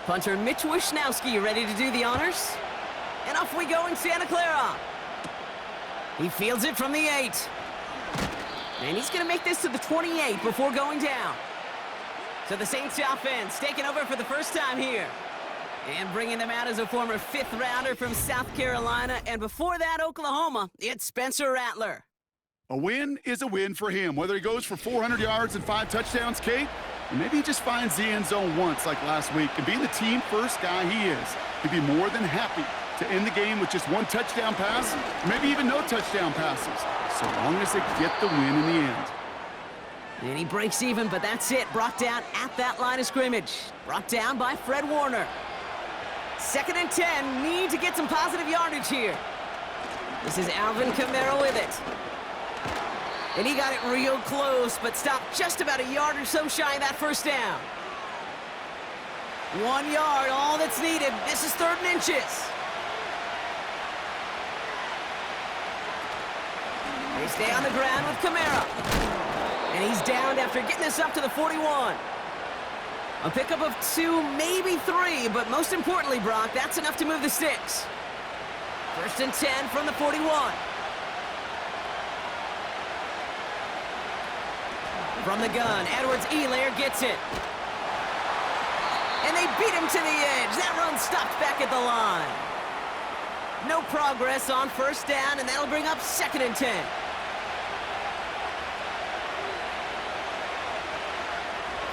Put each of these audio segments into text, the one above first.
Punter Mitch Wishnowski ready to do the honors. And off we go in Santa Clara. He fields it from the 8. And he's going to make this to the 28 before going down. So the Saints offense taking over for the first time here. And bringing them out as a former 5th rounder from South Carolina. And before that, Oklahoma, it's Spencer Rattler. A win is a win for him, whether he goes for 400 yards and 5 touchdowns, Kate, or maybe he just finds the end zone once like last week. And being the team-first guy he is, he'd be more than happy to end the game with just 1 touchdown pass, or maybe even no touchdown passes, so long as they get the win in the end. And he breaks even, but that's it. Brought down at that line of scrimmage. Brought down by Fred Warner. 2nd and 10. Need to get some positive yardage here. This is Alvin Kamara with it. And he got it real close, but stopped just about a yard or so shy of that first down. 1 yard, all that's needed. This is 3rd and inches. They stay on the ground with Kamara. And he's downed after getting this up to the 41. A pickup of 2, maybe 3, but most importantly, Brock, that's enough to move the sticks. 1st and 10 from the 41. From the gun, Edwards-Helaire gets it. And they beat him to the edge. That run stopped back at the line. No progress on 1st down, and that'll bring up 2nd and 10.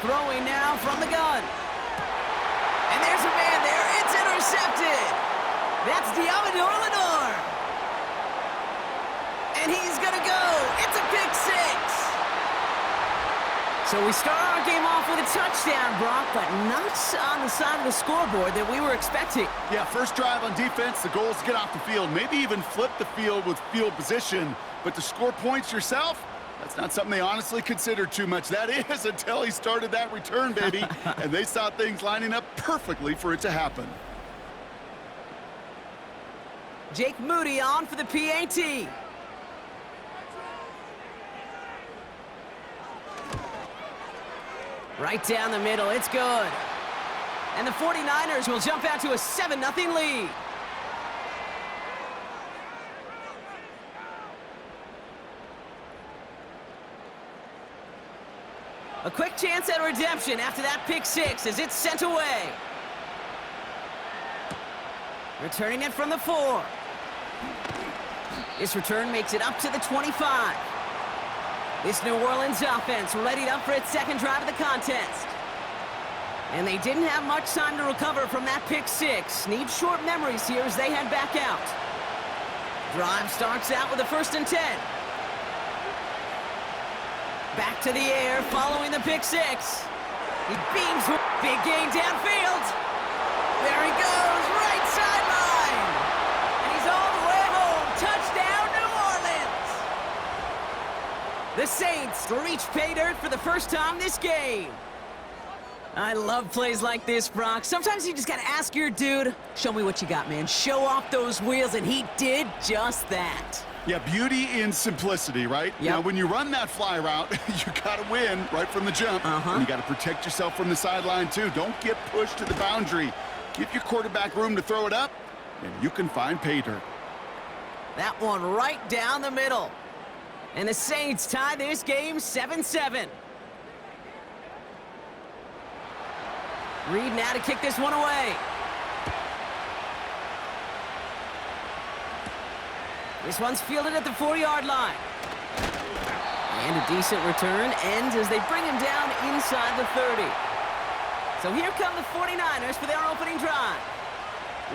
Throwing now from the gun. And there's a man there. It's intercepted. That's Diamador Lenore. And he's going to go. It's a pick 6. So we start our game off with a touchdown, Brock, but not on the side of the scoreboard that we were expecting. Yeah, first drive on defense, the goal is to get off the field, maybe even flip the field with field position. But to score points yourself, that's not something they honestly considered too much. That is until he started that return, baby. And they saw things lining up perfectly for it to happen. Jake Moody on for the PAT. Right down the middle, it's good. And the 49ers will jump out to a 7-0 lead. A quick chance at redemption after that pick 6 as it's sent away. Returning it from the 4. This return makes it up to the 25. This New Orleans offense readied up for its 2nd drive of the contest. And they didn't have much time to recover from that pick 6. Need short memories here as they head back out. Drive starts out with a 1st and 10. Back to the air following the pick 6. He beams with big gain downfield. There he goes, right sideline. And he's all the way home. Touchdown, New Orleans. The Saints reach pay dirt for the first time this game. I love plays like this, Brock. Sometimes you just got to ask your dude, show me what you got, man. Show off those wheels, and he did just that. Yeah, beauty in simplicity, right? Yep. Now, when you run that fly route, you got to win right from the jump. And you got to protect yourself from the sideline, too. Don't get pushed to the boundary. Give your quarterback room to throw it up, and you can find pay dirt. That one right down the middle. And the Saints tie this game 7-7. Reed now to kick this one away. This one's fielded at the 4-yard line. And a decent return ends as they bring him down inside the 30. So here come the 49ers for their opening drive.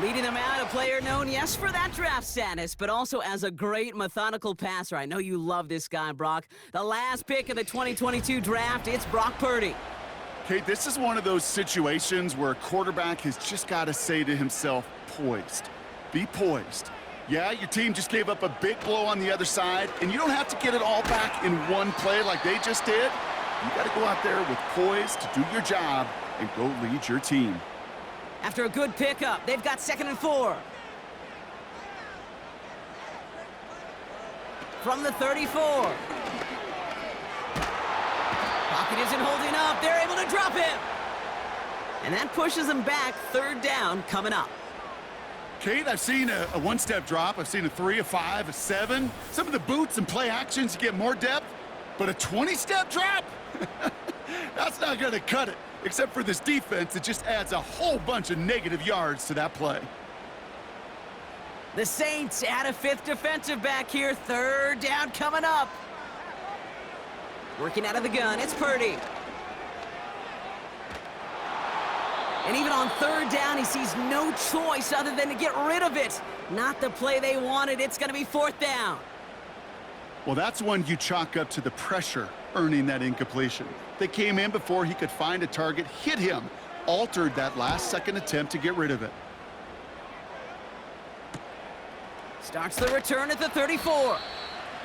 Leading them out, a player known, yes, for that draft status, but also as a great methodical passer. I know you love this guy, Brock. The last pick of the 2022 draft, it's Brock Purdy. Kate, this is one of those situations where a quarterback has just got to say to himself, poised. Be poised. Yeah, your team just gave up a big blow on the other side, and you don't have to get it all back in one play like they just did. You got to go out there with poise to do your job and go lead your team. After a good pickup, they've got 2nd and 4. From the 34. Pocket isn't holding up. They're able to drop him. And that pushes them back. Third down coming up. Kate, I've seen a one-step drop. I've seen a 3, a 5, a 7. Some of the boots and play actions, you get more depth. But a 20-step drop? That's not going to cut it. Except for this defense, it just adds a whole bunch of negative yards to that play. The Saints add a fifth defensive back here. Third down coming up. Working out of the gun, it's Purdy. And even on third down, he sees no choice other than to get rid of it. Not the play they wanted. It's going to be fourth down. Well, that's one you chalk up to the pressure earning that incompletion. They came in before he could find a target, hit him, altered that last-second attempt to get rid of it. Starts the return at the 34.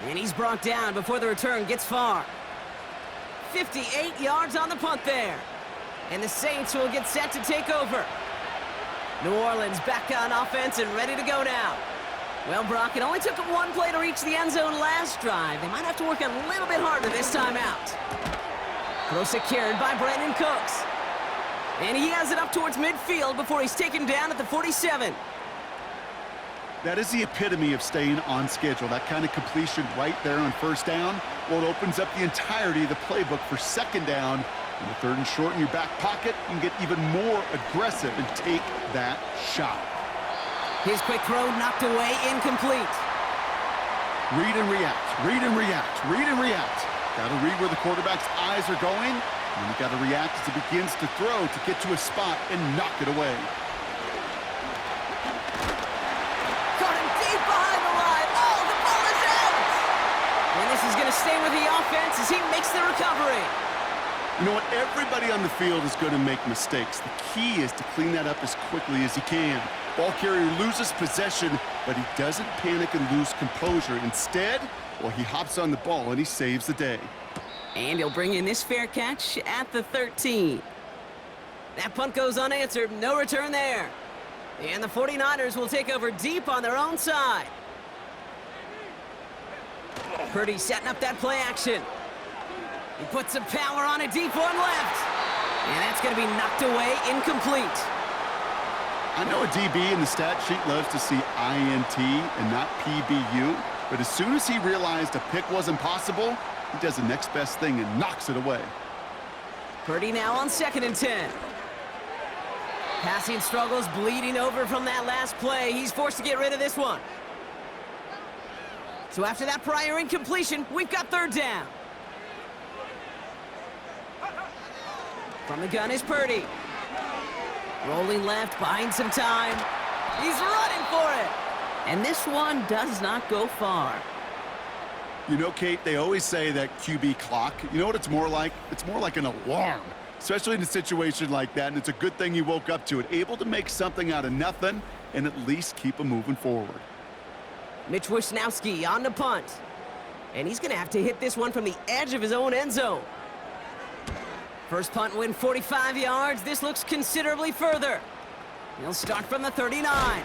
And he's brought down before the return gets far. 58 yards on the punt there. And the Saints will get set to take over. New Orleans back on offense and ready to go now. Well, Brock, it only took them one play to reach the end zone last drive. They might have to work a little bit harder this time out. Close carried by Brandon Cooks. And he has it up towards midfield before he's taken down at the 47. That is the epitome of staying on schedule. That kind of completion right there on first down. Well, it opens up the entirety of the playbook for second down. In the third and short in your back pocket, you can get even more aggressive and take that shot. His quick throw knocked away, incomplete. Read and react, read and react, read and react. Got to read where the quarterback's eyes are going, and you got to react as he begins to throw to get to a spot and knock it away. Caught him deep behind the line. Oh, the ball is out! And this is going to stay with the offense as he makes the recovery. You know what? Everybody on the field is going to make mistakes. The key is to clean that up as quickly as he can. Ball carrier loses possession, but he doesn't panic and lose composure. Instead, well, he hops on the ball and he saves the day. And he'll bring in this fair catch at the 13. That punt goes unanswered. No return there. And the 49ers will take over deep on their own side. Purdy setting up that play action. He puts some power on a deep one left. And that's going to be knocked away, incomplete. I know a DB in the stat sheet loves to see INT and not PBU, but as soon as he realized a pick wasn't possible, he does the next best thing and knocks it away. Purdy now on 2nd and 10. Passing struggles bleeding over from that last play. He's forced to get rid of this one. So after that prior incompletion, we've got third down. From the gun is Purdy. Rolling left, buying some time. He's running for it. And this one does not go far. You know, Kate, they always say that QB clock. You know what it's more like? It's more like an alarm, especially in a situation like that. And it's a good thing he woke up to it, able to make something out of nothing and at least keep him moving forward. Mitch Wisnowski on the punt. And he's going to have to hit this one from the edge of his own end zone. First punt win 45 yards. This looks considerably further. He'll start from the 39.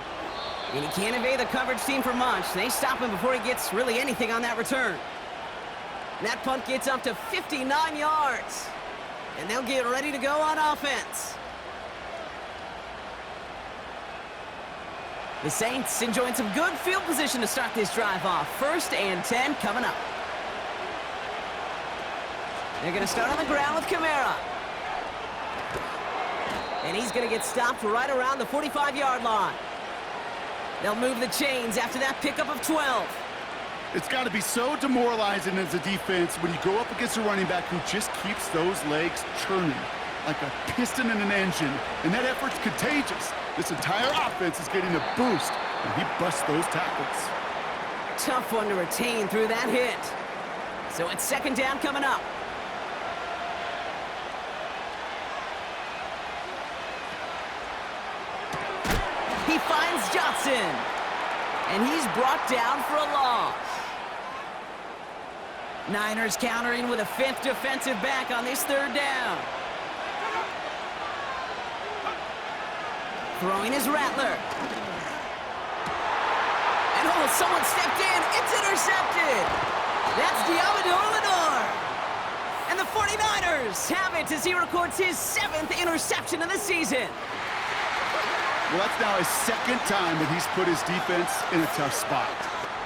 And he can't evade the coverage team for much. They stop him before he gets really anything on that return. And that punt gets up to 59 yards. And they'll get ready to go on offense. The Saints enjoying some good field position to start this drive off. 1st and 10 coming up. They're going to start on the ground with Kamara. And he's going to get stopped right around the 45-yard line. They'll move the chains after that pickup of 12. It's got to be so demoralizing as a defense when you go up against a running back who just keeps those legs churning like a piston in an engine. And that effort's contagious. This entire offense is getting a boost, and he busts those tackles. Tough one to retain through that hit. So it's 2nd down coming up. He finds Johnson. And he's brought down for a loss. Niners countering with a 5th defensive back on this 3rd down. Throwing is Rattler. And oh, someone stepped in. It's intercepted. That's Diamador Lenore. And the 49ers have it as he records his 7th interception of the season. Well, that's now his second time that he's put his defense in a tough spot.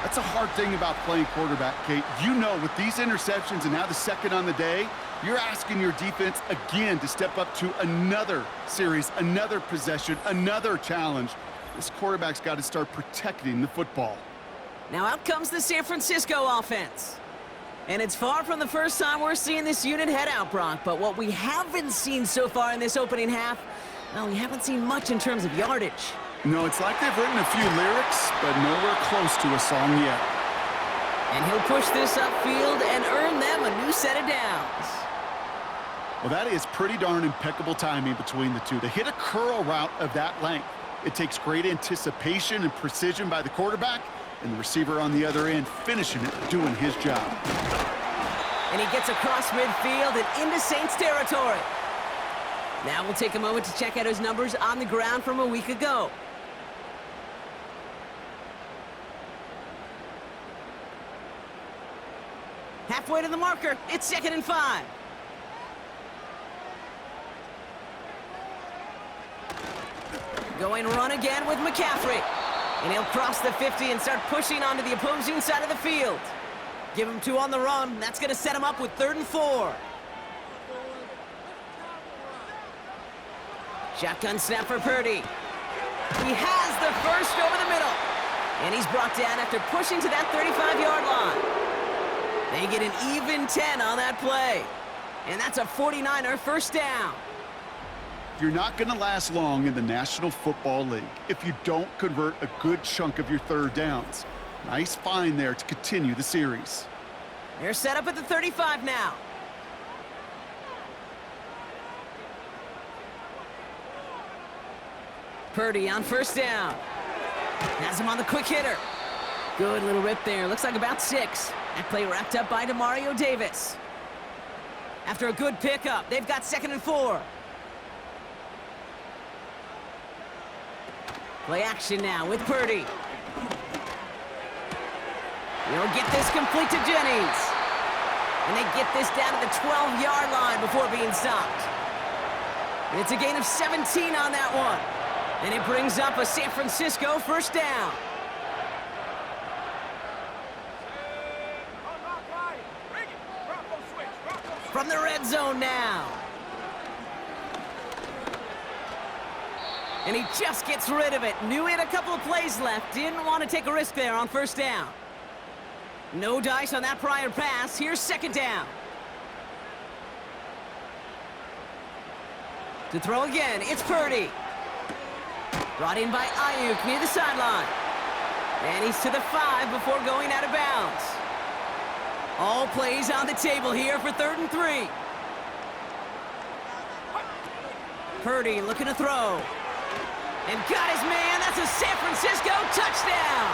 That's a hard thing about playing quarterback, Kate. You know, with these interceptions and now the second on the day, you're asking your defense again to step up to another series, another possession, another challenge. This quarterback's got to start protecting the football. Now out comes the San Francisco offense. And it's far from the first time we're seeing this unit head out, Brock. But what we haven't seen so far in this opening half, well, we haven't seen much in terms of yardage. No, it's like they've written a few lyrics, but nowhere close to a song yet. And he'll push this upfield and earn them a new set of downs. Well, that is pretty darn impeccable timing between the two. To hit a curl route of that length, it takes great anticipation and precision by the quarterback, and the receiver on the other end finishing it, doing his job. And he gets across midfield and into Saints territory. Now we'll take a moment to check out his numbers on the ground from a week ago. Halfway to the marker, it's 2nd and 5. Going run again with McCaffrey. And he'll cross the 50 and start pushing onto the opposing side of the field. Give him 2 on the run. That's going to set him up with 3rd and 4. Shotgun snap for Purdy. He has the first over the middle. And he's brought down after pushing to that 35-yard line. They get an even 10 on that play. And that's a 49er first down. You're not going to last long in the National Football League if you don't convert a good chunk of your third downs. Nice find there to continue the series. They're set up at the 35 now. Purdy on first down. Has him on the quick hitter. Good little rip there. Looks like about 6. That play wrapped up by Demario Davis. After a good pickup, they've got 2nd and 4. Play action now with Purdy. He'll get this complete to Jennings. And they get this down to the 12-yard line before being stopped. And it's a gain of 17 on that one. And it brings up a San Francisco first down. From the red zone now. And he just gets rid of it. Knew he had a couple of plays left. Didn't want to take a risk there on first down. No dice on that prior pass. Here's 2nd down. To throw again, it's Purdy. Brought in by Ayuk near the sideline. And he's to the 5 before going out of bounds. All plays on the table here for 3rd and 3. Purdy looking to throw. And got his man. That's a San Francisco touchdown.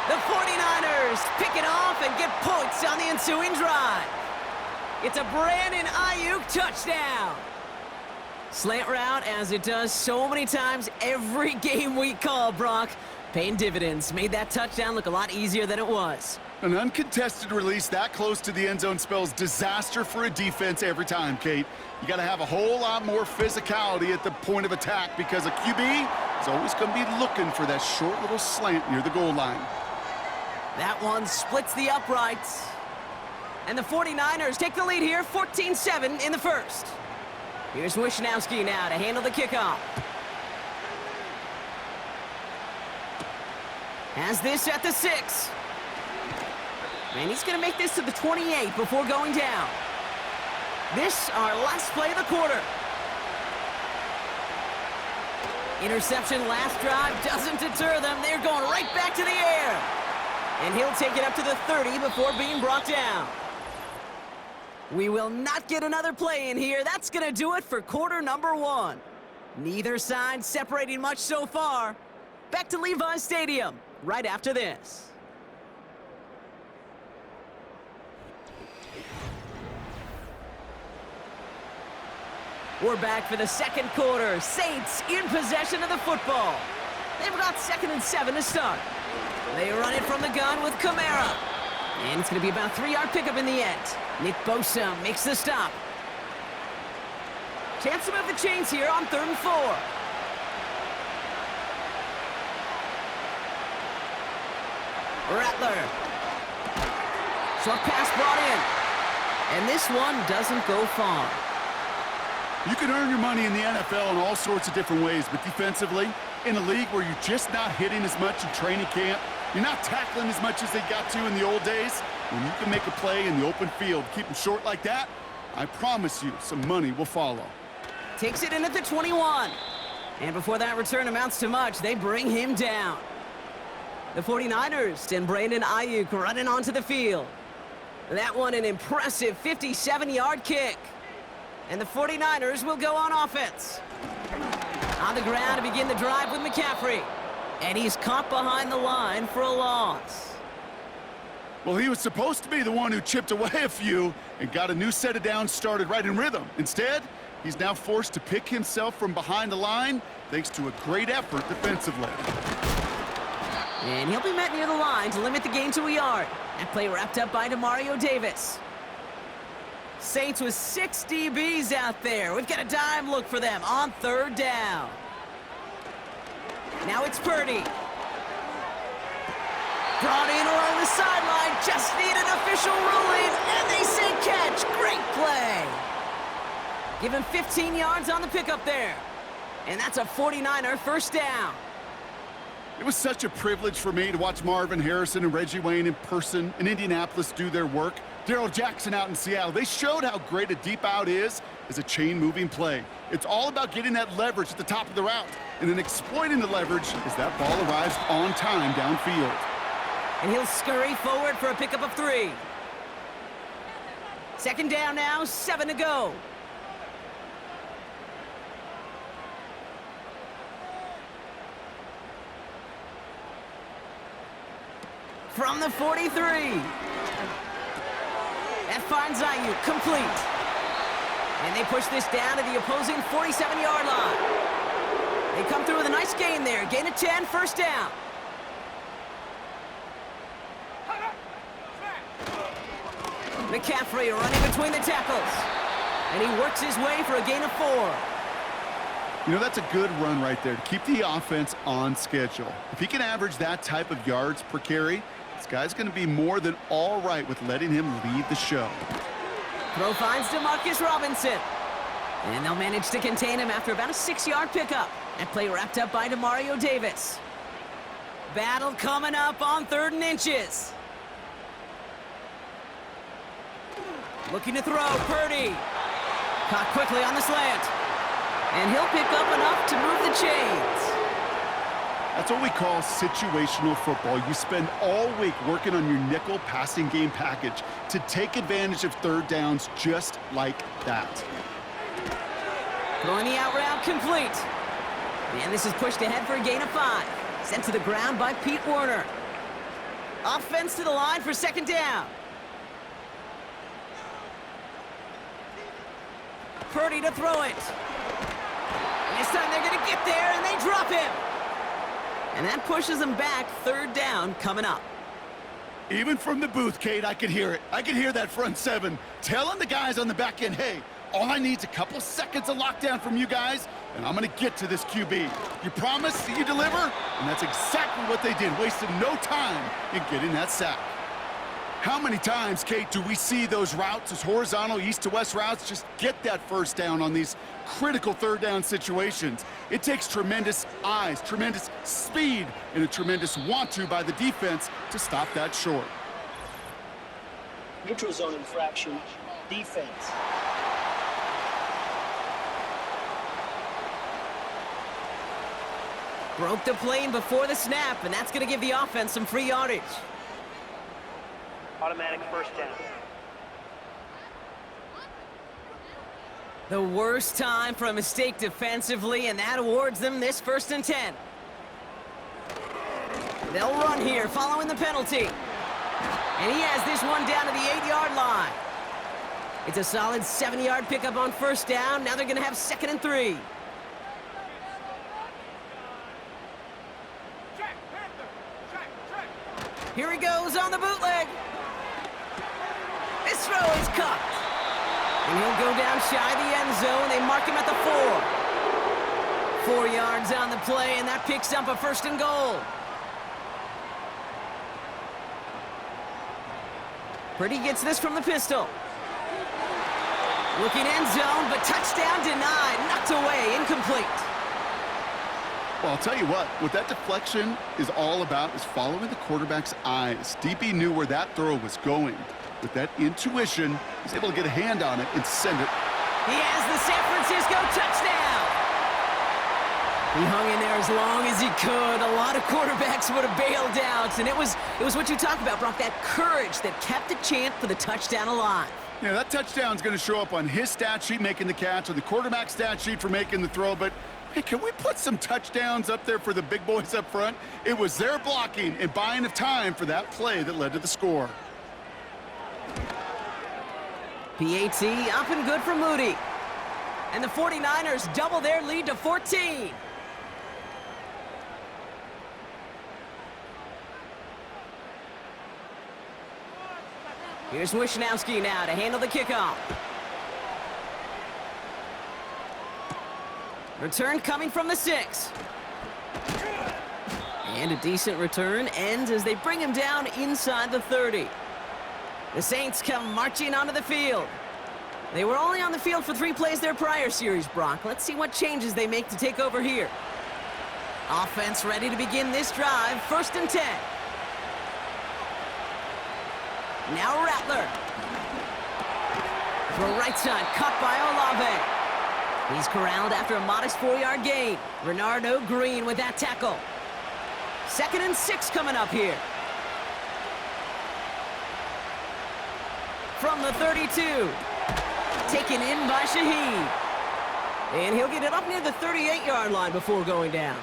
The 49ers pick it off and get points on the ensuing drive. It's a Brandon Ayuk touchdown. Slant route, as it does so many times every game we call, Brock. Paying dividends. Made that touchdown look a lot easier than it was. An uncontested release that close to the end zone spells disaster for a defense every time, Kate. You got to have a whole lot more physicality at the point of attack because a QB is always going to be looking for that short little slant near the goal line. That one splits the uprights. And the 49ers take the lead here, 14-7 in the first. Here's Wishnowski now to handle the kickoff. Has this at the 6. And he's going to make this to the 28 before going down. This, our last play of the quarter. Interception last drive doesn't deter them. They're going right back to the air. And he'll take it up to the 30 before being brought down. We will not get another play in here. That's going to do it for quarter number 1. Neither side separating much so far. Back to Levi's Stadium right after this. We're back for the second quarter. Saints in possession of the football. They've got 2nd and 7 to start. They run it from the gun with Kamara. And it's going to be about a 3-yard pickup in the end. Nick Bosa makes the stop. Chance to move the chains here on 3rd and 4. Rattler. Short pass brought in. And this one doesn't go far. You can earn your money in the NFL in all sorts of different ways, but defensively, in a league where you're just not hitting as much in training camp, you're not tackling as much as they got to in the old days, when you can make a play in the open field, keep them short like that, I promise you some money will follow. Takes it in at the 21. And before that return amounts to much, they bring him down. The 49ers send Brandon Ayuk running onto the field. That one an impressive 57-yard kick. And the 49ers will go on offense. On the ground to begin the drive with McCaffrey. And he's caught behind the line for a loss. Well, he was supposed to be the one who chipped away a few and got a new set of downs started right in rhythm. Instead, he's now forced to pick himself from behind the line thanks to a great effort defensively. And he'll be met near the line to limit the gain to a yard. That play wrapped up by Demario Davis. Saints with 6 DBs out there. We've got a dime look for them on 3rd down. Now it's Purdy. Brought in along the sideline. Just need an official ruling. And they say catch. Great play. Give him 15 yards on the pickup there. And that's a 49er first down. It was such a privilege for me to watch Marvin Harrison and Reggie Wayne in person in Indianapolis do their work. Darrell Jackson out in Seattle. They showed how great a deep out is as a chain-moving play. It's all about getting that leverage at the top of the route and then exploiting the leverage as that ball arrives on time downfield. And he'll scurry forward for a pickup of 3. 2nd down now, 7 to go. From the 43. That finds Ayuk, complete. And they push this down to the opposing 47-yard line. They come through with a nice gain there. Gain of 10, first down. McCaffrey running between the tackles. And he works his way for a gain of 4. You know, that's a good run right there to keep the offense on schedule. If he can average that type of yards per carry, this guy's going to be more than all right with letting him lead the show. Throw finds DeMarcus Robinson. And they'll manage to contain him after about a 6-yard pickup. That play wrapped up by Demario Davis. Battle coming up on 3rd and inches. Looking to throw, Purdy. Caught quickly on the slant. And he'll pick up enough to move the chains. That's what we call situational football. You spend all week working on your nickel passing game package to take advantage of 3rd downs just like that. Throwing the out route complete. And this is pushed ahead for a gain of 5. Sent to the ground by Pete Werner. Offense to the line for 2nd down. Purdy to throw it. And this time they're going to get there, and they drop him. And that pushes them back. 3rd down coming up. Even from the booth, Kate, I could hear it. I could hear that front 7 telling the guys on the back end, hey, all I need is a couple seconds of lockdown from you guys, and I'm going to get to this QB. You promise that you deliver? And that's exactly what they did, wasting no time in getting that sack. How many times, Kate, do we see those routes, those horizontal east-to-west routes, just get that first down on these critical 3rd down situations? It takes tremendous eyes, tremendous speed, and a tremendous want-to by the defense to stop that short. Neutral zone infraction, defense. Broke the plane before the snap, and that's going to give the offense some free yardage. Automatic first down. The worst time for a mistake defensively, and that awards them this 1st and 10. They'll run here following the penalty. And he has this one down to the 8-yard line. It's a solid 7-yard pickup on 1st down. Now they're going to have 2nd and 3. Here he goes on the bootleg. throw is caught. And he'll go down shy of the end zone. They mark him at the 4. 4 yards on the play, and that picks up a 1st and goal. Purdy gets this from the pistol. Looking end zone, but touchdown denied. Knocked away, incomplete. Well, I'll tell you what that deflection is all about is following the quarterback's eyes. DB knew where that throw was going. With that intuition, he's able to get a hand on it and send it. He has the San Francisco touchdown. He hung in there as long as he could. A lot of quarterbacks would have bailed out, and it was what you talked about, Brock, that courage that kept the chant for the touchdown alive. Yeah, that touchdown's going to show up on his stat sheet making the catch or the quarterback stat sheet for making the throw, but hey, can we put some touchdowns up there for the big boys up front? It was their blocking and buying of time for that play that led to the score. PAT up and good for Moody. And the 49ers double their lead to 14. Here's Wishnowski now to handle the kickoff. Return coming from the 6. And a decent return ends as they bring him down inside the 30. The Saints come marching onto the field. They were only on the field for 3 plays their prior series, Brock. Let's see what changes they make to take over here. Offense ready to begin this drive. 1st and 10. Now Rattler. Throw right side, cut by Olave. He's corralled after a modest 4-yard gain. Renardo Green with that tackle. 2nd and 6 coming up here. From the 32. Taken in by Shaheed. And he'll get it up near the 38-yard line before going down.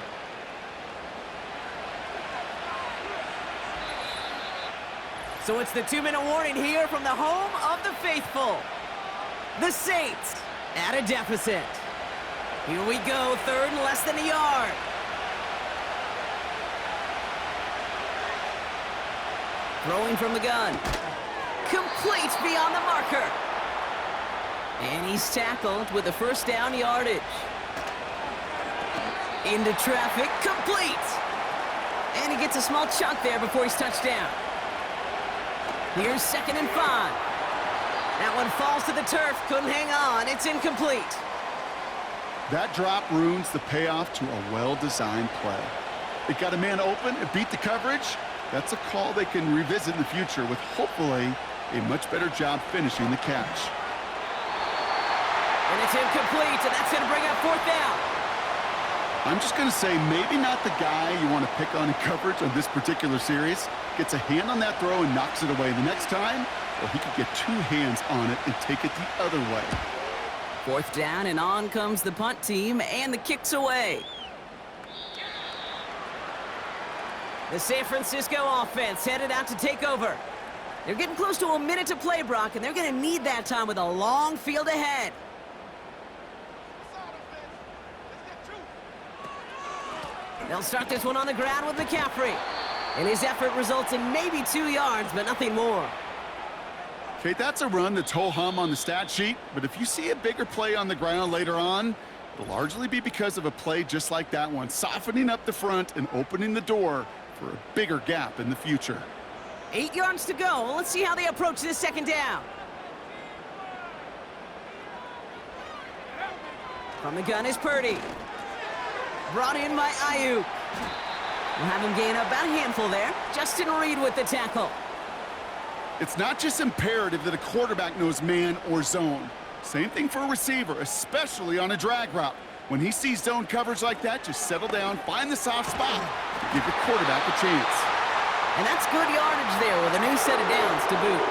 So it's the 2-minute warning here from the home of the faithful. The Saints at a deficit. Here we go, 3rd and less than a yard. Throwing from the gun. Complete beyond the marker. And he's tackled with a 1st down yardage. Into traffic, complete. And he gets a small chunk there before he's touched down. Here's 2nd and 5. That one falls to the turf, couldn't hang on, it's incomplete. That drop ruins the payoff to a well-designed play. It got a man open, it beat the coverage. That's a call they can revisit in the future with hopefully a much better job finishing the catch. And it's incomplete, and that's going to bring up 4th down. I'm just going to say maybe not the guy you want to pick on in coverage on this particular series. Gets a hand on that throw and knocks it away. The next time, well, he could get 2 hands on it and take it the other way. 4th down, and on comes the punt team, and the kick's away. The San Francisco offense headed out to take over. They're getting close to a minute to play, Brock, and they're going to need that time with a long field ahead. They'll start this one on the ground with McCaffrey. And his effort results in maybe 2 yards, but nothing more. Okay, that's a run that's ho-hum on the stat sheet, but if you see a bigger play on the ground later on, it'll largely be because of a play just like that one, softening up the front and opening the door for a bigger gap in the future. 8 yards to go. Let's see how they approach this 2nd down. From the gun is Purdy. Brought in by Ayuk. We'll have him gain about a handful there. Justin Reed with the tackle. It's not just imperative that a quarterback knows man or zone. Same thing for a receiver, especially on a drag route. When he sees zone coverage like that, just settle down, find the soft spot, give your quarterback a chance. And that's good yardage there with a new set of downs to boot.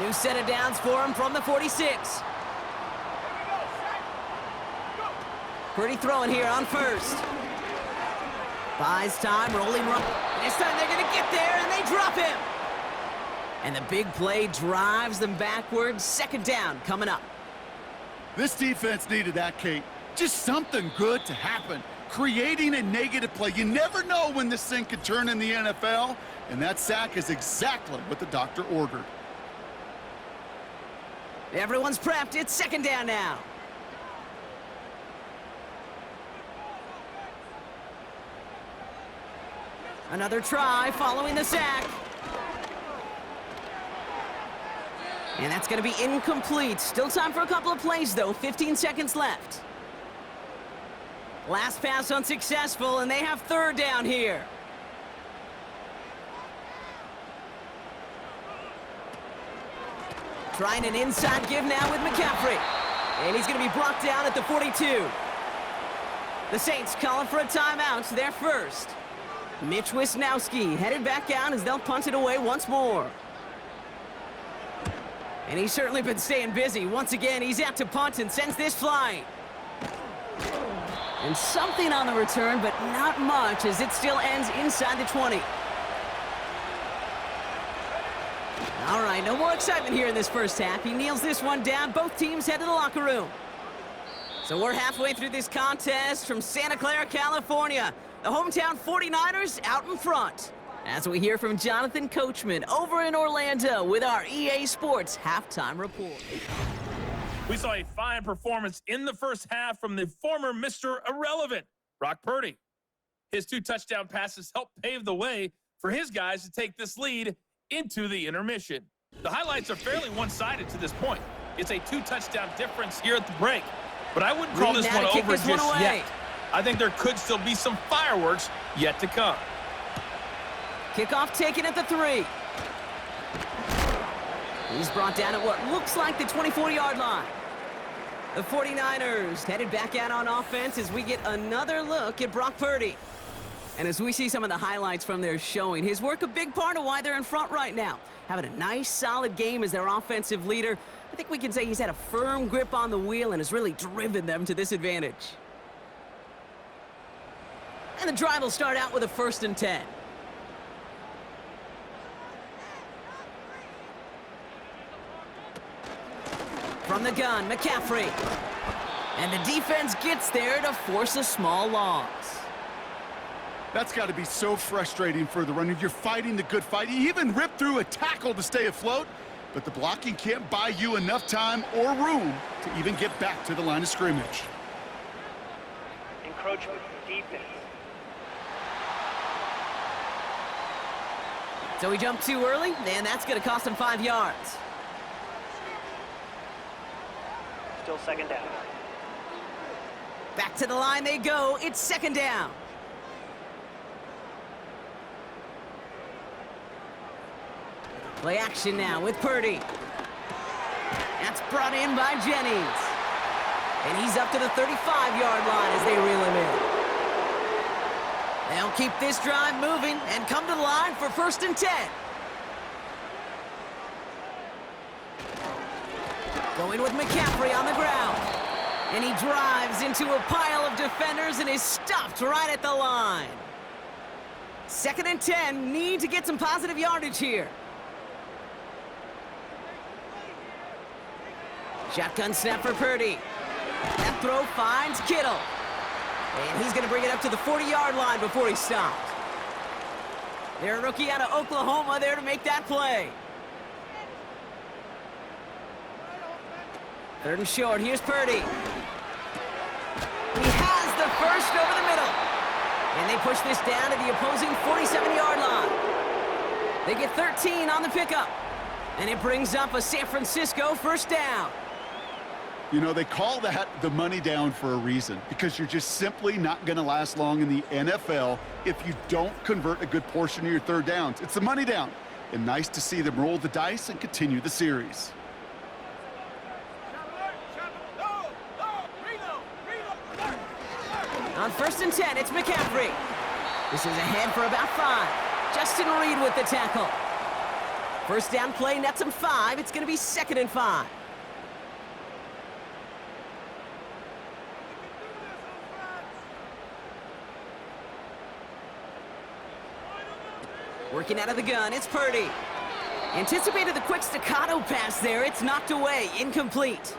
New set of downs for him from the 46. Purdy throwing here on 1st. Buys time, rolling run. This time they're going to get there, and they drop him. And the big play drives them backwards. 2nd down coming up. This defense needed that, Kate. Just something good to happen. Creating a negative play. You never know when this thing could turn in the NFL. And that sack is exactly what the doctor ordered. Everyone's prepped. It's second down now. Another try following the sack. And that's going to be incomplete. Still time for a couple of plays, though. 15 seconds left. Last pass unsuccessful, and they have third down here. Trying an inside give now with McCaffrey. And he's going to be brought down at the 42. The Saints calling for a timeout. They're first. Mitch Wisnowski headed back out as they'll punt it away once more. And he's certainly been staying busy. Once again, he's out to punt and sends this flying. And something on the return, but not much as it still ends inside the 20. All right, no more excitement here in this first half. He kneels this one down. Both teams head to the locker room. So we're halfway through this contest from Santa Clara, California. The hometown 49ers out in front. As we hear from Jonathan Coachman over in Orlando with our EA Sports halftime report. We saw a fine performance in the first half from the former Mr. Irrelevant, Brock Purdy. His 2 touchdown passes helped pave the way for his guys to take this lead into the intermission. The highlights are fairly one-sided to this point. It's a 2 touchdown difference here at the break, but I wouldn't call this one over just yet. I think there could still be some fireworks yet to come. Kickoff taken at the 3. He's brought down at what looks like the 24-yard line. The 49ers headed back out on offense as we get another look at Brock Purdy. And as we see some of the highlights from their showing, his work a big part of why they're in front right now. Having a nice, solid game as their offensive leader. I think we can say he's had a firm grip on the wheel and has really driven them to this advantage. And the drive will start out with a 1st and 10. From the gun, McCaffrey. And the defense gets there to force a small loss. That's got to be so frustrating for the runner. You're fighting the good fight. You even ripped through a tackle to stay afloat, but the blocking can't buy you enough time or room to even get back to the line of scrimmage. Encroachment, defense. So he jumped too early, and that's going to cost him 5 yards. Still second down. Back to the line they go. It's second down. Play action now with Purdy. That's brought in by Jennings. And he's up to the 35-yard line as they reel him in. They'll keep this drive moving and come to the line for 1st and 10. Going with McCaffrey on the ground. And he drives into a pile of defenders and is stopped right at the line. 2nd and 10, need to get some positive yardage here. Shotgun snap for Purdy. That throw finds Kittle. And he's going to bring it up to the 40-yard line before he's stopped. They're a rookie out of Oklahoma there to make that play. 3rd and short. Here's Purdy. He has the first over the middle. And they push this down to the opposing 47-yard line. They get 13 on the pickup. And it brings up a San Francisco 1st down. You know, they call that the money down for a reason, because you're just simply not going to last long in the NFL if you don't convert a good portion of your 3rd downs. It's the money down. And nice to see them roll the dice and continue the series. On 1st and 10, it's McCaffrey. This is ahead for about 5. Justin Reed with the tackle. 1st down play nets him 5. It's going to be 2nd and 5. Working out of the gun, it's Purdy. Anticipated the quick staccato pass there. It's knocked away, incomplete.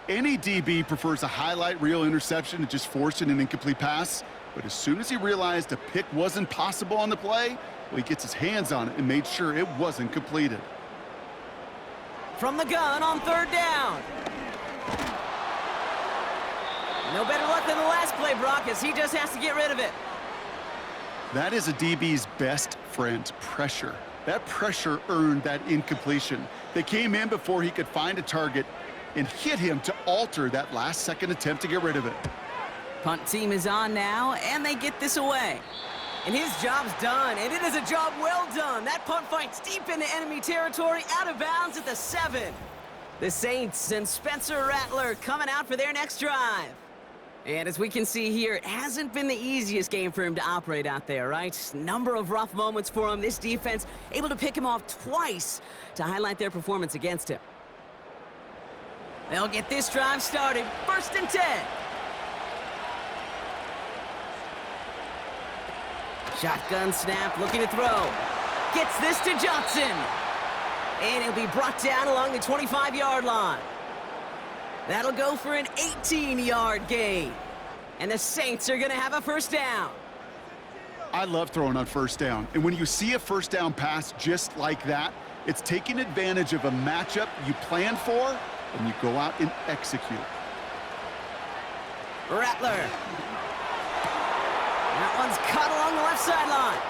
Any DB prefers a highlight reel interception to just forcing an incomplete pass. But as soon as he realized a pick wasn't possible on the play, well, he gets his hands on it and made sure it wasn't completed. From the gun on third down. No better luck than the last play, Brock, as he just has to get rid of it. That is a DB's best friend, pressure. That pressure earned that incompletion. They came in before he could find a target and hit him to alter that last-second attempt to get rid of it. Punt team is on now, and they get this away. And his job's done, and it is a job well done. That punt fights deep into enemy territory, out of bounds at the 7. The Saints and Spencer Rattler coming out for their next drive. And as we can see here, it hasn't been the easiest game for him to operate out there, right? Number of rough moments for him. This defense able to pick him off twice to highlight their performance against him. They'll get this drive started. 1st and 10. Shotgun snap, looking to throw. Gets this to Johnson. And he'll be brought down along the 25-yard line. That'll go for an 18-yard gain. And the Saints are going to have a first down. I love throwing on first down. And when you see a first down pass just like that, it's taking advantage of a matchup you planned for, and you go out and execute. Rattler. That one's cut along the left sideline.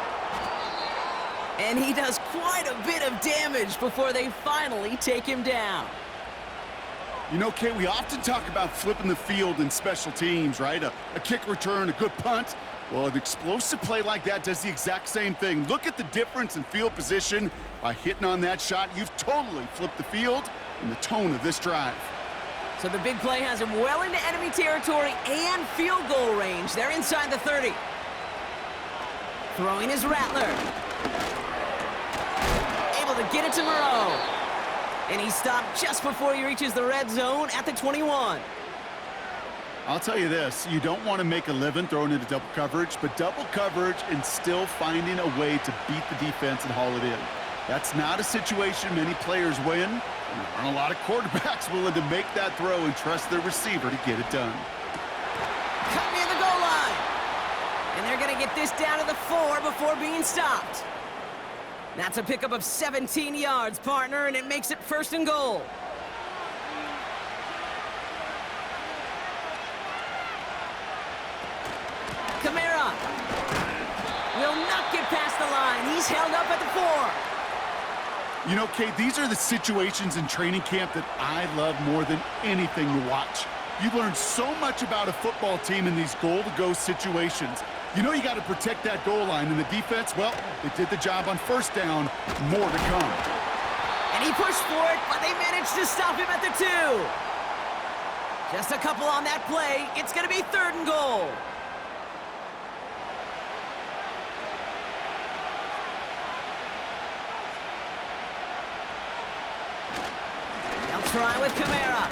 And he does quite a bit of damage before they finally take him down. You know, Kate, we often talk about flipping the field in special teams, right? A kick return, a good punt. Well, an explosive play like that does the exact same thing. Look at the difference in field position. By hitting on that shot, you've totally flipped the field and the tone of this drive. So the big play has him well into enemy territory and field goal range. They're inside the 30. Throwing his Rattler. Able to get it to Moreau. And he stopped just before he reaches the red zone at the 21. I'll tell you this, you don't want to make a living throwing into double coverage, but double coverage and still finding a way to beat the defense and haul it in. That's not a situation many players win, and there aren't a lot of quarterbacks willing to make that throw and trust their receiver to get it done. Cut near the goal line. And they're going to get this down to the 4 before being stopped. That's a pickup of 17 yards, partner, and it makes it 1st and goal. Kamara will not get past the line. He's held up at the 4. You know, Kate, these are the situations in training camp that I love more than anything to watch. You learn so much about a football team in these goal-to-go situations. You know you got to protect that goal line, and the defense, well, they did the job on first down. More to come. And he pushed for it, but they managed to stop him at the 2. Just a couple on that play. It's going to be 3rd and goal. They'll try with Kamara.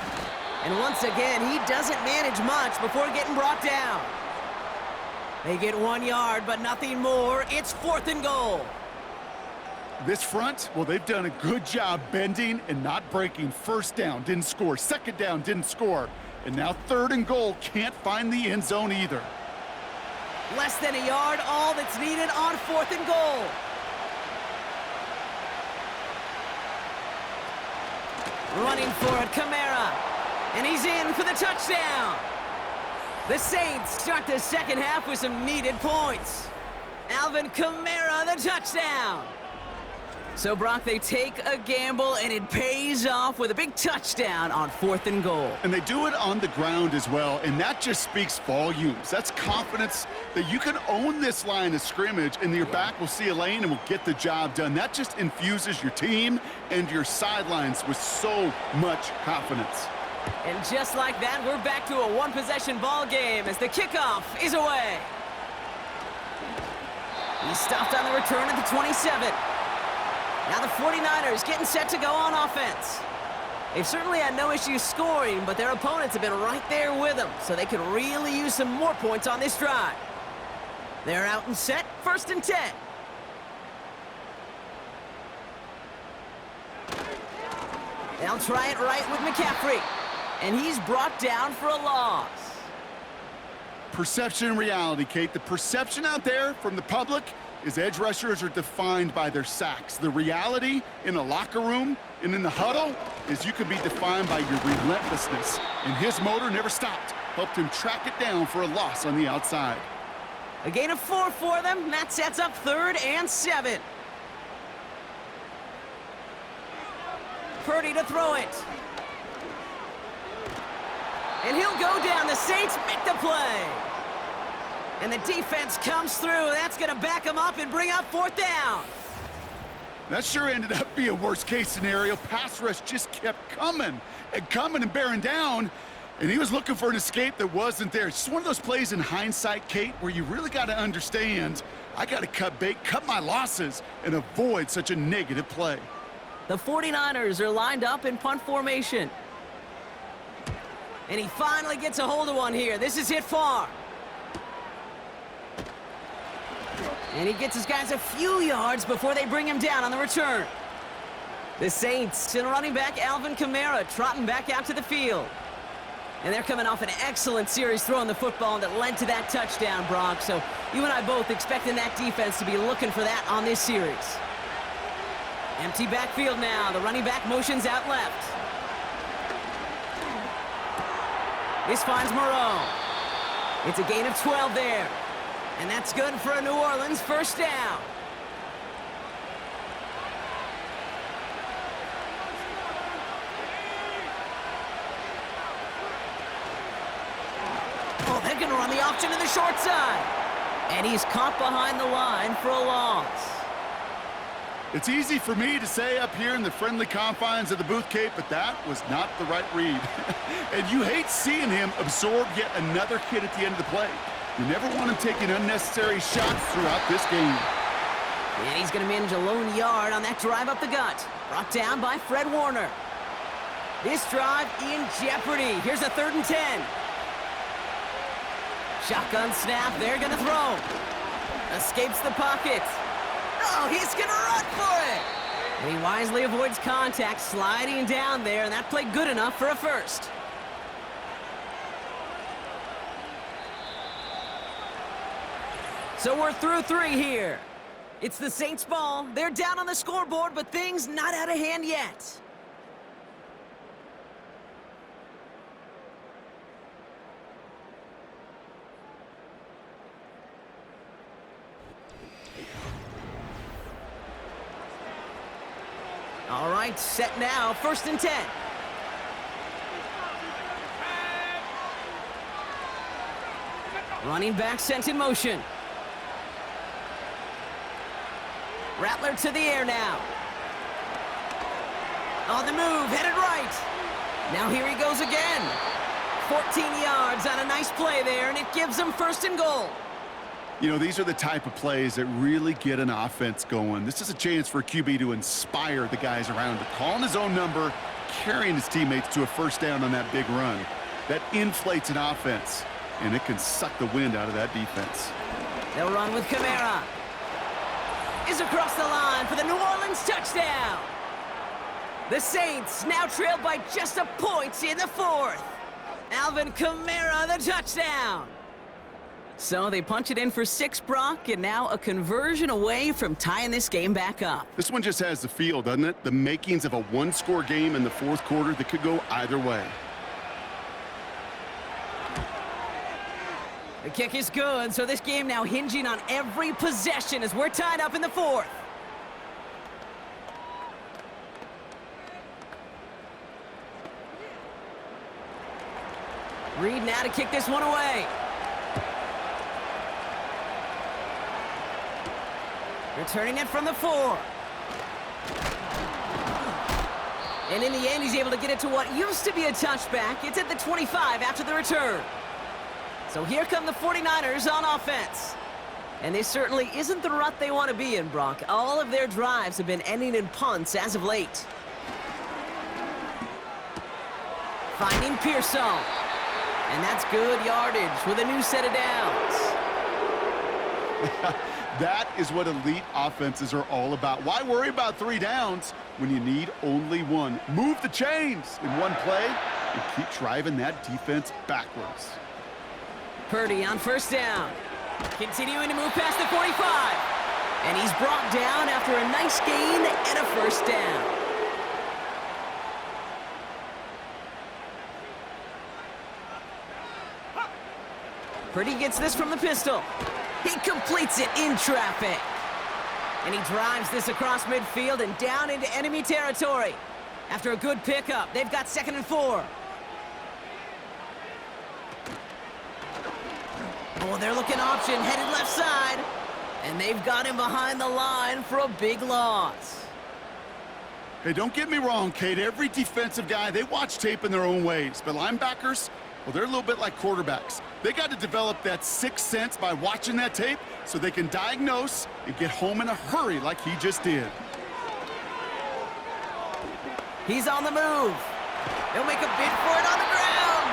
And once again, he doesn't manage much before getting brought down. They get 1 yard, but nothing more. It's 4th and goal. This front, well, they've done a good job bending and not breaking. First down, didn't score. Second down, didn't score. And now 3rd and goal, can't find the end zone either. Less than a yard, all that's needed on 4th and goal. Running for it, Kamara. And he's in for the touchdown. The Saints start the second half with some needed points. Alvin Kamara, the touchdown. So, Brock, they take a gamble, and it pays off with a big touchdown on 4th and goal. And they do it on the ground as well, and that just speaks volumes. That's confidence that you can own this line of scrimmage, and your back will see a lane and will get the job done. That just infuses your team and your sidelines with so much confidence. And just like that, we're back to a one-possession ball game as the kickoff is away. He stopped on the return at the 27. Now the 49ers getting set to go on offense. They've certainly had no issues scoring, but their opponents have been right there with them, so they could really use some more points on this drive. They're out and set, 1st and 10. They'll try it right with McCaffrey. And he's brought down for a loss. Perception and reality, Kate. The perception out there from the public is edge rushers are defined by their sacks. The reality in a locker room and in the huddle is you can be defined by your relentlessness. And his motor never stopped. Helped him track it down for a loss on the outside. A gain of 4 for them. That sets up 3rd and 7. Purdy to throw it. And he'll go down. The Saints make the play. And the defense comes through. That's going to back him up and bring up 4th down. That sure ended up being a worst-case scenario. Pass rush just kept coming and bearing down. And he was looking for an escape that wasn't there. It's just one of those plays in hindsight, Kate, where you really got to understand, I got to cut bait, cut my losses, and avoid such a negative play. The 49ers are lined up in punt formation. And he finally gets a hold of one here. This is hit far. And he gets his guys a few yards before they bring him down on the return. The Saints and running back Alvin Kamara trotting back out to the field. And they're coming off an excellent series throwing the football that led to that touchdown, Brock. So you and I both expecting that defense to be looking for that on this series. Empty backfield now. The running back motions out left. This finds Moreau. It's a gain of 12 there. And that's good for a New Orleans 1st down. Oh, they're going to run the option to the short side. And he's caught behind the line for a loss. It's easy for me to say up here in the friendly confines of the booth, Kate, but that was not the right read. And you hate seeing him absorb yet another hit at the end of the play. You never want him taking unnecessary shots throughout this game. And he's going to manage a lone yard on that drive up the gut. Brought down by Fred Warner. This drive in jeopardy. Here's a 3rd and 10. Shotgun snap. They're going to throw. Escapes the pocket. Oh, he's going to run for it. And he wisely avoids contact, sliding down there, and that played good enough for a 1st. So we're through 3 here. It's the Saints' ball. They're down on the scoreboard, but things not out of hand yet. All right, set now. 1st and 10. Running back sent in motion. Rattler to the air now. On the move, headed right. Now here he goes again. 14 yards on a nice play there, and it gives him 1st and goal. You know, these are the type of plays that really get an offense going. This is a chance for a QB to inspire the guys around him. Calling his own number, carrying his teammates to a 1st down on that big run. That inflates an offense, and it can suck the wind out of that defense. They'll run with Kamara. Is across the line for the New Orleans touchdown. The Saints now trailed by just a point in the 4th. Alvin Kamara, the touchdown. So they punch it in for 6, Brock, and now a conversion away from tying this game back up. This one just has the feel, doesn't it? The makings of a 1-score game in the 4th quarter that could go either way. The kick is good, so this game now hinging on every possession as we're tied up in the 4th. Reed now to kick this one away. Returning it from the 4. And in the end, he's able to get it to what used to be a touchback. It's at the 25 after the return. So here come the 49ers on offense. And this certainly isn't the rut they want to be in, Brock. All of their drives have been ending in punts as of late. Finding Pearsall. And that's good yardage with a new set of downs. That is what elite offenses are all about. Why worry about 3 downs when you need only 1? Move the chains in one play and keep driving that defense backwards. Purdy on first down. Continuing to move past the 45. And he's brought down after a nice gain and a first down. Purdy gets this from the pistol. He completes it in traffic. And he drives this across midfield and down into enemy territory. After a good pickup, they've got 2nd and 4. Oh, they're looking option, headed left side. And they've got him behind the line for a big loss. Hey, don't get me wrong, Kate. Every defensive guy, they watch tape in their own ways. But linebackers, well, they're a little bit like quarterbacks. They got to develop that sixth sense by watching that tape so they can diagnose and get home in a hurry like he just did. He's on the move. He'll make a bid for it on the ground.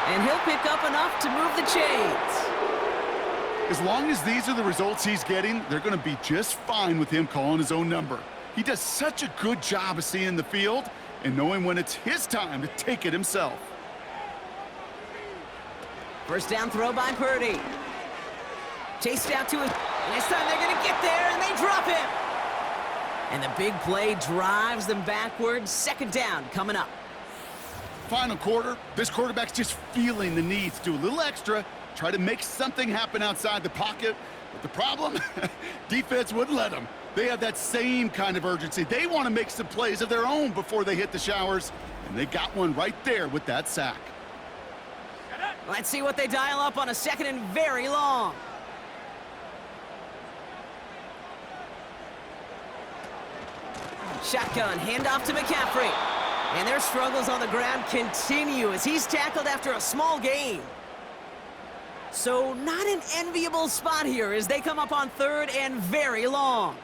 And he'll pick up enough to move the chains. As long as these are the results he's getting, they're going to be just fine with him calling his own number. He does such a good job of seeing the field and knowing when it's his time to take it himself. First down throw by Purdy. Chased out to his... And this time they're going to get there, and they drop him. And the big play drives them backwards. 2nd down coming up. Final quarter, this quarterback's just feeling the need to do a little extra, try to make something happen outside the pocket. But the problem, defense wouldn't let them. They have that same kind of urgency. They want to make some plays of their own before they hit the showers, and they got one right there with that sack. Let's see what they dial up on a 2nd and very long. Shotgun, handoff to McCaffrey. And their struggles on the ground continue as he's tackled after a small gain. So not an enviable spot here as they come up on 3rd and very long.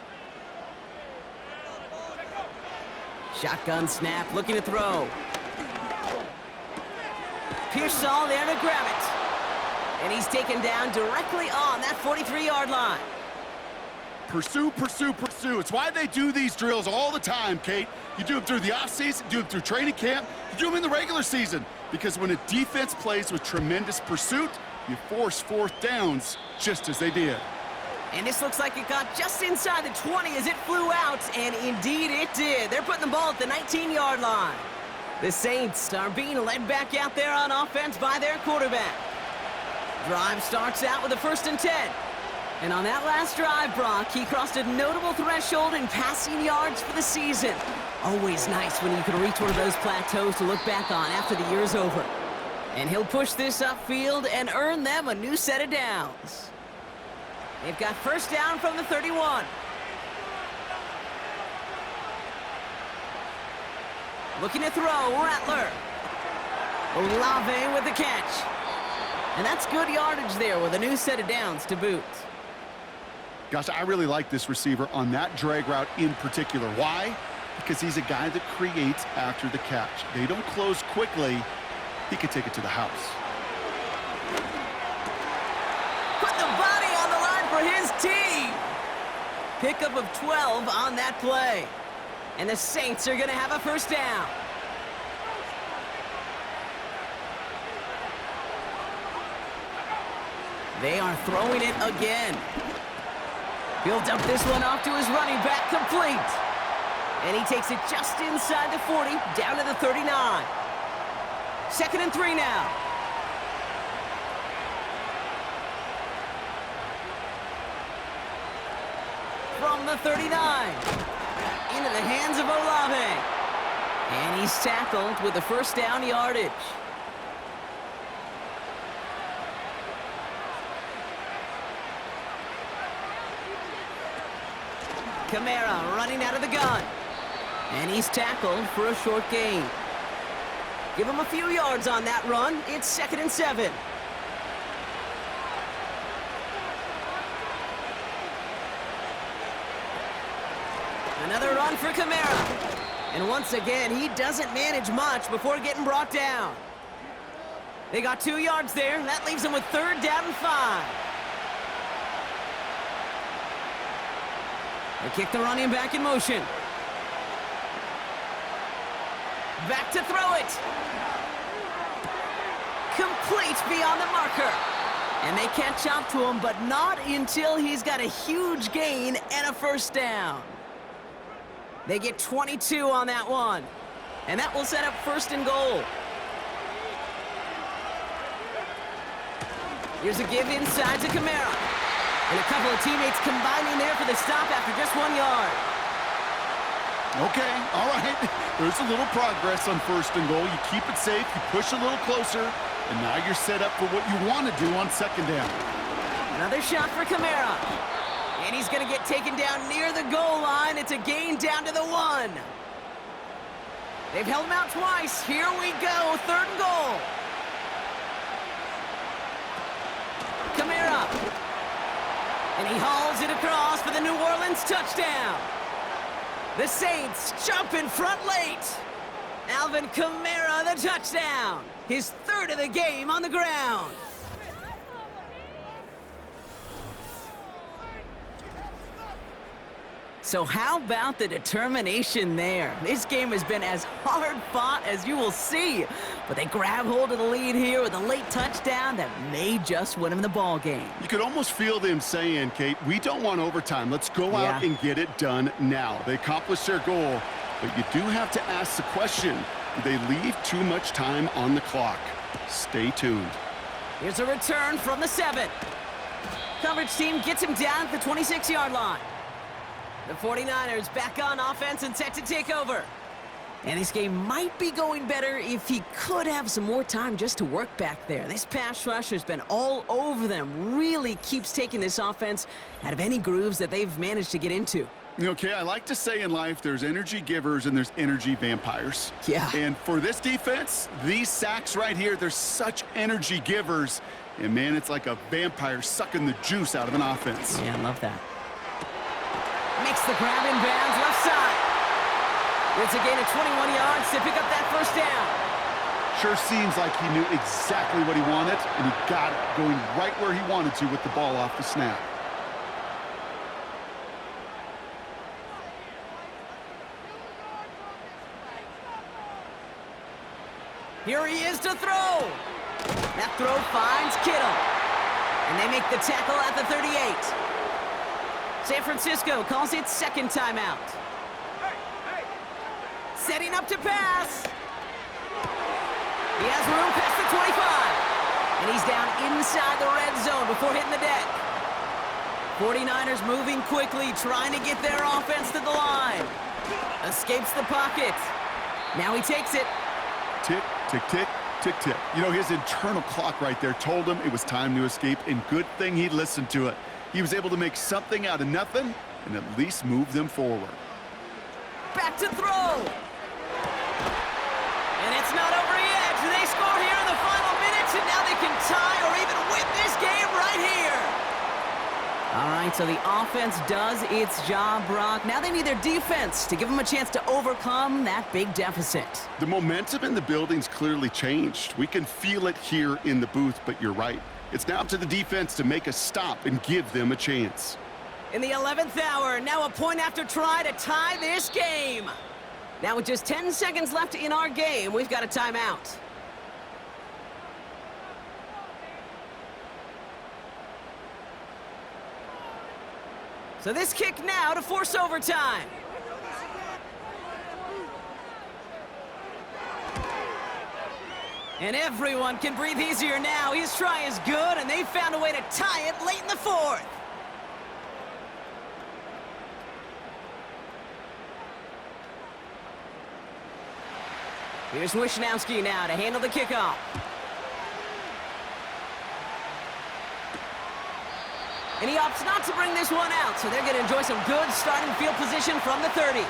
Shotgun snap, looking to throw. Pearsall there to grab it. And he's taken down directly on that 43-yard line. Pursue, pursue, pursue. It's why they do these drills all the time, Kate. You do them through the offseason, you do them through training camp, you do them in the regular season. Because when a defense plays with tremendous pursuit, you force 4th downs just as they did. And this looks like it got just inside the 20 as it flew out, and indeed it did. They're putting the ball at the 19-yard line. The Saints are being led back out there on offense by their quarterback. Drive starts out with a 1st and 10. And on that last drive, Brock, he crossed a notable threshold in passing yards for the season. Always nice when you can reach one of those plateaus to look back on after the year's over. And he'll push this upfield and earn them a new set of downs. They've got 1st down from the 31. Looking to throw, Rattler. Olave with the catch. And that's good yardage there with a new set of downs to boot. Gosh, I really like this receiver on that drag route in particular. Why? Because he's a guy that creates after the catch. They don't close quickly. He could take it to the house. Put the body on the line for his team. Pickup of 12 on that play. And the Saints are going to have a 1st down. They are throwing it again. He'll dump this one off to his running back, complete. And he takes it just inside the 40, down to the 39. 2nd and 3 now. From the 39. Into the hands of Olave. And he's tackled with the 1st down yardage. Kamara running out of the gun. And he's tackled for a short gain. Give him a few yards on that run. It's 2nd and 7. Another run for Kamara. And once again, he doesn't manage much before getting brought down. They got 2 yards there. That leaves them with 3rd down and 5. They kick the running back in motion. Back to throw it. Complete beyond the marker. And they catch up to him, but not until he's got a huge gain and a first down. They get 22 on that one. And that will set up first and goal. Here's a give inside to Kamara. And a couple of teammates combining there for the stop after just 1 yard. Okay, all right. There's a little progress on first and goal. You keep it safe, you push a little closer, and now you're set up for what you want to do on second down. Another shot for Kamara. And he's going to get taken down near the goal line. It's a gain down to the 1. They've held him out twice. Here we go, third and goal. Kamara. And he hauls it across for the New Orleans touchdown. The Saints jump in front late. Alvin Kamara, the touchdown. His third of the game on the ground. So how about the determination there? This game has been as hard fought as you will see. But they grab hold of the lead here with a late touchdown that may just win them the ball game. You could almost feel them saying, Kate, we don't want overtime. Let's go out and get it done now. They accomplished their goal, but you do have to ask the question, do they leave too much time on the clock? Stay tuned. Here's a return from the 7. Coverage team gets him down at the 26-yard line. The 49ers back on offense and set to take over. And this game might be going better if he could have some more time just to work back there. This pass rush has been all over them. Really keeps taking this offense out of any grooves that they've managed to get into. Okay, I like to say in life there's energy givers and there's energy vampires. Yeah. And for this defense, these sacks right here, they're such energy givers. And man, it's like a vampire sucking the juice out of an offense. Yeah, I love that. Makes the grab in bounds left side. It's a gain of 21 yards to pick up that first down. Sure seems like he knew exactly what he wanted, and he got it going right where he wanted to with the ball off the snap. Here he is to throw. That throw finds Kittle. And they make the tackle at the 38. San Francisco calls it second timeout. Setting up to pass. He has room past the 25. And he's down inside the red zone before hitting the deck. 49ers moving quickly, trying to get their offense to the line. Escapes the pocket. Now he takes it. Tick, tick, tick, tick, tick. You know, his internal clock right there told him it was time to escape, and good thing he listened to it. He was able to make something out of nothing and at least move them forward. Back to throw. And it's not over yet. They score here in the final minutes, and now they can tie or even win this game right here. All right, so the offense does its job, Brock. Now they need their defense to give them a chance to overcome that big deficit. The momentum in the building's clearly changed. We can feel it here in the booth, but you're right. It's now up to the defense to make a stop and give them a chance. In the 11th hour, now a point after try to tie this game. Now with just 10 seconds left in our game, we've got a timeout. So this kick now to force overtime. And everyone can breathe easier now. His try is good, and they found a way to tie it late in the fourth. Here's Wishnowski now to handle the kickoff. And he opts not to bring this one out, so they're going to enjoy some good starting field position from the 30.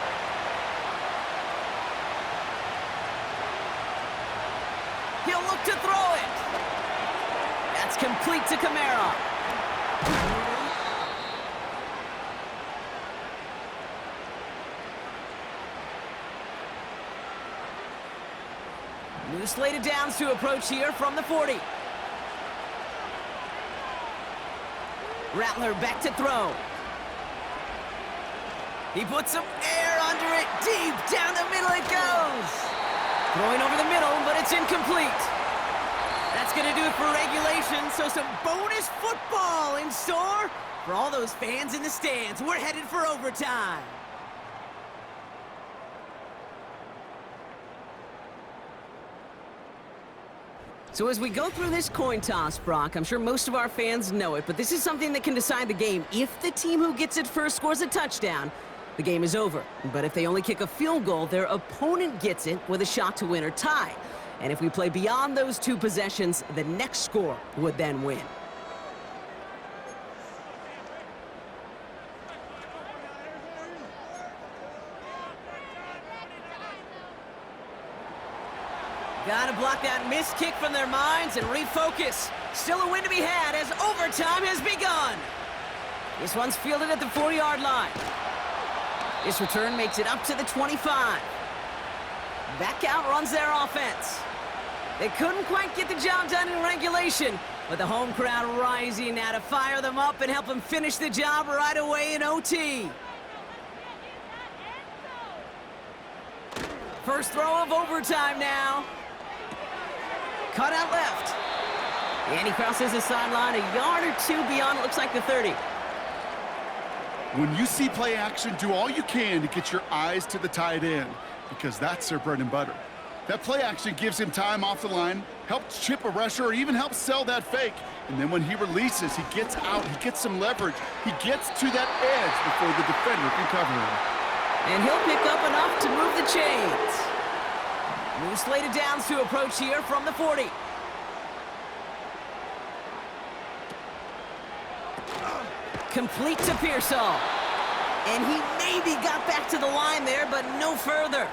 He'll look to throw it. That's complete to Kamara. New slated downs to approach here from the 40. Rattler back to throw. He puts some air under it. Deep down the middle it goes. Throwing over the middle, but it's incomplete. That's that's going to do it for regulation. So some bonus football in store for all those fans in the stands. We're headed for overtime. So as we go through this coin toss, Brock, I'm sure most of our fans know it, but this is something that can decide the game. If the team who gets it first scores a touchdown, the game is over. But if they only kick a field goal, their opponent gets it with a shot to win or tie. And if we play beyond those two possessions, the next score would then win. Gotta block that missed kick from their minds and refocus. Still a win to be had as overtime has begun. This one's fielded at the 40-yard line. This return makes it up to the 25. Back out runs their offense. They couldn't quite get the job done in regulation, but the home crowd rising now to fire them up and help them finish the job right away in OT. First throw of overtime now. Cut out left. And he crosses the sideline a yard or two beyond, it looks like the 30. When you see play action, do all you can to get your eyes to the tight end, because that's their bread and butter. That play action gives him time off the line, helps chip a rusher, or even helps sell that fake. And then when he releases, he gets out, he gets some leverage. He gets to that edge before the defender can cover him. And he'll pick up enough to move the chains. New slated downs to approach here from the 40. Complete to Pearsall. And he maybe got back to the line there, but no further.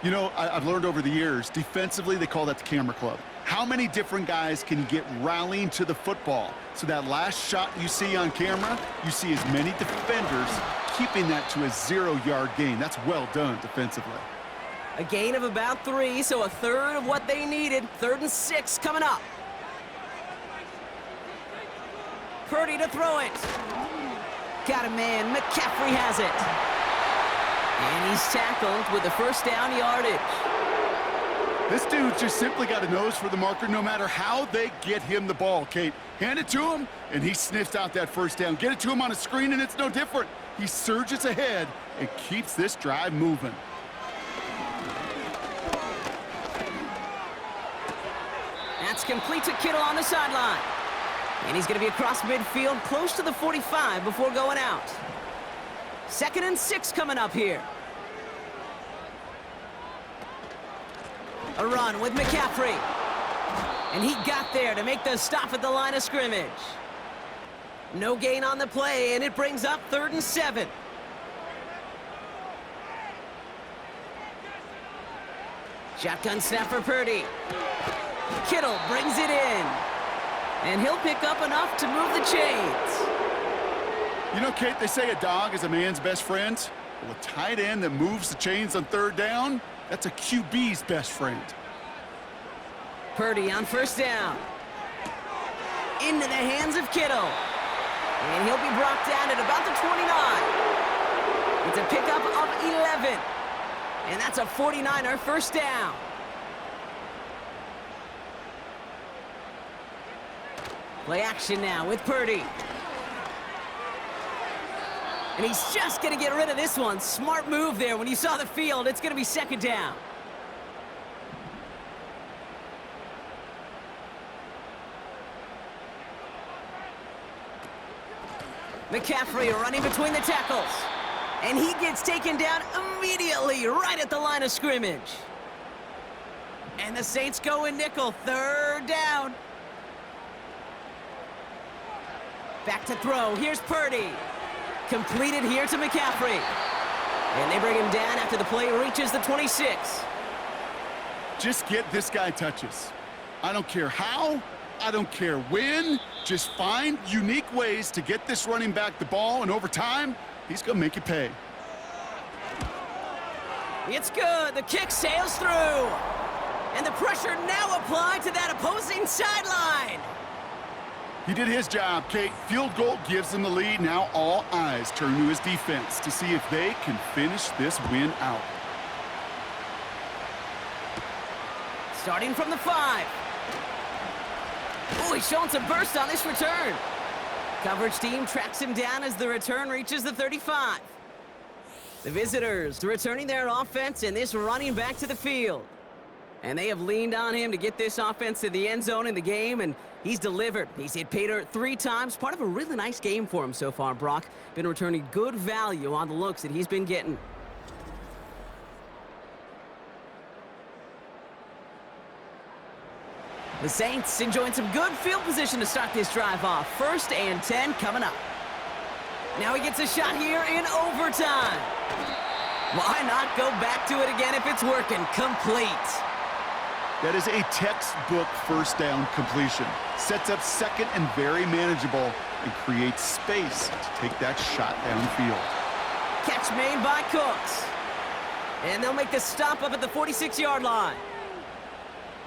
You know, I've learned over the years, defensively, they call that the camera club. How many different guys can get rallying to the football? So that last shot you see on camera, you see as many defenders keeping that to a 0-yard gain. That's well done defensively. A gain of about 3, so a third of what they needed. 3rd and 6 coming up. Purdy to throw it. Got a man. McCaffrey has it. And he's tackled with the first down yardage. This dude just simply got a nose for the marker no matter how they get him the ball, Kate. Hand it to him, and he sniffs out that first down. Get it to him on a screen, and it's no different. He surges ahead and keeps this drive moving. That's complete to Kittle on the sideline. And he's going to be across midfield, close to the 45 before going out. 2nd and 6 coming up here. A run with McCaffrey. And he got there to make the stop at the line of scrimmage. No gain on the play, and it brings up 3rd and 7. Shotgun snap for Purdy. Kittle brings it in. And he'll pick up enough to move the chains. You know, Kate, they say a dog is a man's best friend. Well, a tight end that moves the chains on 3rd down, that's a QB's best friend. Purdy on 1st down. Into the hands of Kittle. And he'll be brought down at about the 29. It's a pickup of 11. And that's a 49er first down. Play action now with Purdy. And he's just going to get rid of this one. Smart move there. When you saw the field, it's going to be 2nd down. McCaffrey running between the tackles. And he gets taken down immediately right at the line of scrimmage. And the Saints go in nickel. 3rd down. Back to throw. Here's Purdy. Completed here to McCaffrey. And they bring him down after the play reaches the 26. Just get this guy touches. I don't care how, I don't care when. Just find unique ways to get this running back the ball, and over time, he's going to make you pay. It's good. The kick sails through. And the pressure now applied to that opposing sideline. He did his job, Kate. Field goal gives them the lead. Now all eyes turn to his defense to see if they can finish this win out. Starting from the 5. Oh, he's showing some burst on this return. Coverage team tracks him down as the return reaches the 35. The visitors returning their offense and this running back to the field. And they have leaned on him to get this offense to the end zone in the game, and he's delivered. He's hit pay dirt 3 times. Part of a really nice game for him so far, Brock. Been returning good value on the looks that he's been getting. The Saints enjoying some good field position to start this drive off. 1st and 10 coming up. Now he gets a shot here in overtime. Why not go back to it again if it's working? Complete. That is a textbook first down completion. Sets up 2nd and very manageable and creates space to take that shot downfield. Catch made by Cooks. And they'll make the stop up at the 46-yard line.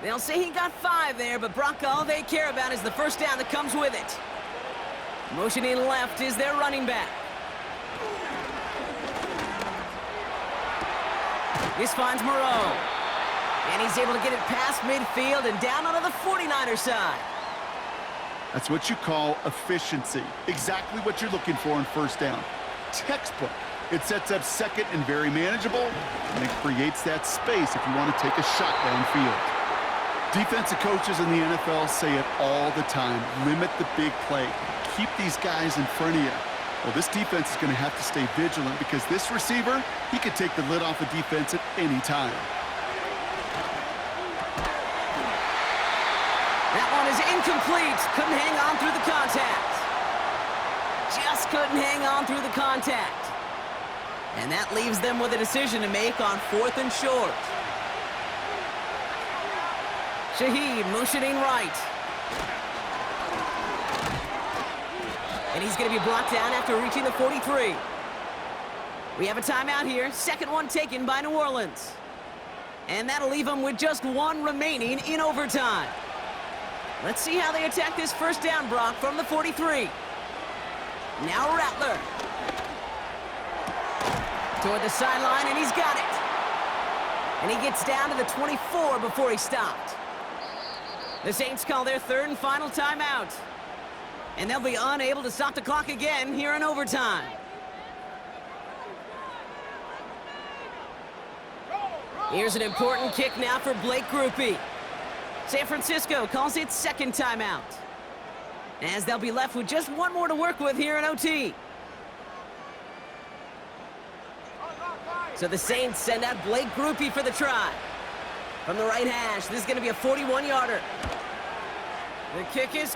They'll say he got 5 there, but Brock, all they care about is the first down that comes with it. Motioning left is their running back. This finds Moreau. And he's able to get it past midfield and down onto the 49er side. That's what you call efficiency. Exactly what you're looking for in first down. Textbook. It sets up 2nd and very manageable, and it creates that space if you want to take a shot downfield. Defensive coaches in the NFL say it all the time. Limit the big play. Keep these guys in front of you. Well, this defense is going to have to stay vigilant because this receiver, he could take the lid off a defense at any time. That one is incomplete. Couldn't hang on through the contact. Just couldn't hang on through the contact. And that leaves them with a decision to make on 4th and short. Shaheed motioning right. And he's going to be brought down after reaching the 43. We have a timeout here. 2nd one taken by New Orleans. And that'll leave them with just 1 remaining in overtime. Let's see how they attack this first down, Brock, from the 43. Now Rattler. Toward the sideline, and he's got it. And he gets down to the 24 before he stopped. The Saints call their 3rd and final timeout. And they'll be unable to stop the clock again here in overtime. Here's an important kick now for Blake Grupe. San Francisco calls it 2nd timeout, as they'll be left with just 1 more to work with here in OT. So the Saints send out Blake Grupe for the try. From the right hash, this is going to be a 41-yarder. The kick is